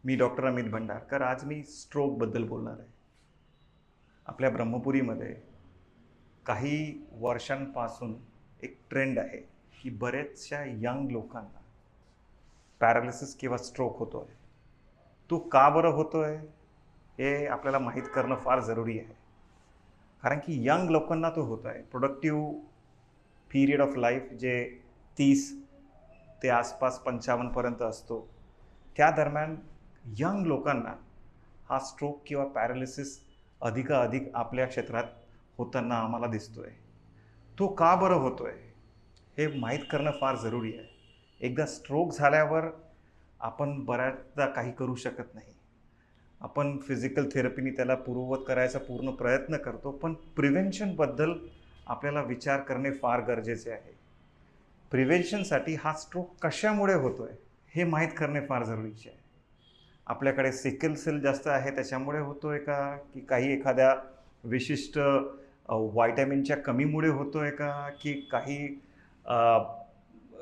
मी doctor Amit Bhandarkar. आज मी स्ट्रोकबद्दल बोलणार आहे. आपल्या ब्रह्मपुरीमध्ये काही वर्षांपासून एक ट्रेंड आहे की बरेचशा यंग लोकांना पॅरालिसिस किंवा स्ट्रोक होतो आहे. तो का बरं होतो आहे हे आपल्याला माहीत करणं फार जरुरी आहे. कारण की यंग लोकांना तो होतो आहे. प्रोडक्टिव्ह पिरियड ऑफ लाईफ जे 30 ते आसपास 55पर्यंत असतो, त्या दरम्यान यंग लोकांना हा स्ट्रोक किंवा पॅरालिसिस अधिकाधिक आपल्या क्षेत्रात होताना आम्हाला दिसतोय. तो का बरं होतोय हे माहीत करणं फार जरुरी आहे. एकदा स्ट्रोक झाल्यावर आपण बऱ्याचदा काही करू शकत नाही. आपण फिजिकल थेरपीने त्याला पूर्ववत करायचा पूर्ण प्रयत्न करतो, पण प्रिव्हेन्शनबद्दल आपल्याला विचार करणे फार गरजेचे आहे. प्रिव्हेन्शनसाठी हा स्ट्रोक कशामुळे होतोय हे माहीत करणे फार जरुरीचे आहे. आपल्याकडे सिकल सेल जास्त आहे त्याच्यामुळे होतोय का, की काही एखाद्या विशिष्ट व्हायटॅमिनच्या कमीमुळे होतोय का, की काही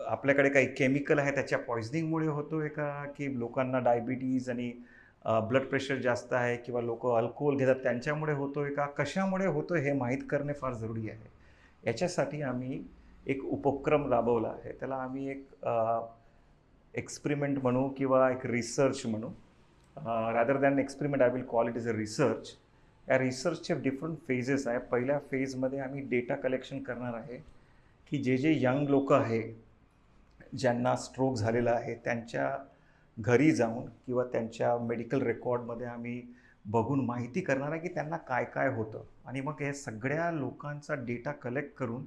आपल्याकडे काही केमिकल आहे त्याच्या पॉइझनिंगमुळे होतोय का, की लोकांना डायबिटीज आणि ब्लड प्रेशर जास्त आहे किंवा लोक अल्कोहोल घेतात त्यांच्यामुळे होतोय का, कशामुळे होतोय हे माहीत करणे फार जरुरी आहे. याच्यासाठी आम्ही एक उपक्रम राबवला आहे. त्याला आम्ही एक एक्सपेरिमेंट म्हणू किंवा एक रिसर्च म्हणू. Rather than experiment I will call it is a research. या रिसर्चचे डिफरंट फेजेस आहे. पहिल्या फेजमध्ये आम्ही डेटा कलेक्शन करणार आहे की जे यंग लोक आहे ज्यांना स्ट्रोक झालेला आहे त्यांच्या घरी जाऊन किंवा त्यांच्या मेडिकल रेकॉर्डमध्ये आम्ही बघून माहिती करणार आहे की त्यांना काय काय होतं, आणि मग हे सगळ्या लोकांचा डेटा कलेक्ट करून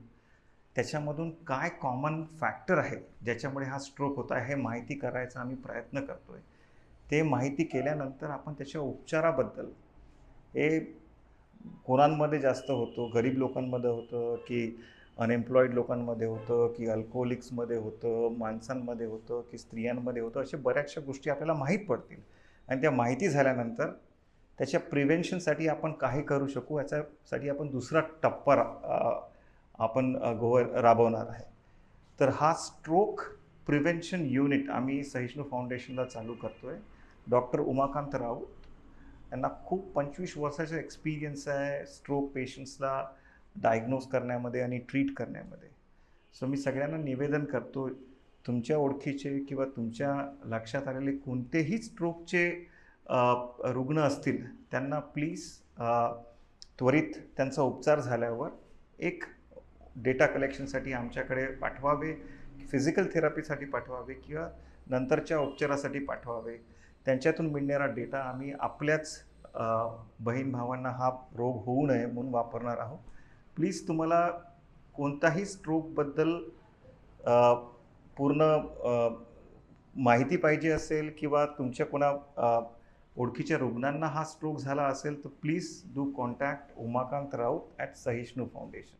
त्याच्यामधून काय कॉमन फॅक्टर आहे ज्याच्यामुळे हा स्ट्रोक होता आहे हे माहिती करायचा आम्ही प्रयत्न करतो आहे. ते माहिती केल्यानंतर आपण त्याच्या उपचाराबद्दल, हे कोणांमध्ये जास्त होतो, गरीब लोकांमध्ये होतं की अनएम्प्लॉईड लोकांमध्ये होतं, की अल्कोहोलिक्समध्ये होतं, माणसांमध्ये होतं, की स्त्रियांमध्ये होतं, अशा बऱ्याचशा गोष्टी आपल्याला माहीत पडतील. आणि त्या माहिती झाल्यानंतर त्याच्या प्रिव्हेन्शनसाठी आपण काही करू शकू याच्यासाठी आपण दुसरा टप्पा आपण राबवणार आहे. तर हा स्ट्रोक प्रिव्हेन्शन युनिट आम्ही सहिष्णू फाउंडेशनला चालू करतो आहे. डॉक्टर उमाकांत राऊत यांना खूप 25 वर्षाचा एक्सपिरियन्स आहे स्ट्रोक पेशंट्सला डायग्नोज करण्यामध्ये आणि ट्रीट करण्यामध्ये. सो मी सगळ्यांना निवेदन करतो, तुमच्या ओळखीचे किंवा तुमच्या लक्षात आलेले कोणतेही स्ट्रोकचे रुग्ण असतील त्यांना प्लीज त्वरित त्यांचा उपचार झाल्यावर एक डेटा कलेक्शनसाठी आमच्याकडे पाठवावे, फिजिकल थेरपीसाठी पाठवावे किंवा नंतरच्या उपचारासाठी पाठवावे. त्यांच्यातून मिळणारा डेटा आम्ही आपल्याच बहीण भावांना हा रोग होऊ नये म्हणून वापरणार आहोत. प्लीज तुम्हाला कोणताही स्ट्रोकबद्दल पूर्ण माहिती पाहिजे असेल किंवा तुमच्या कोणा ओळखीच्या रुग्णांना हा स्ट्रोक झाला असेल तर please do contact Umakant Raut at Sahishnu foundation.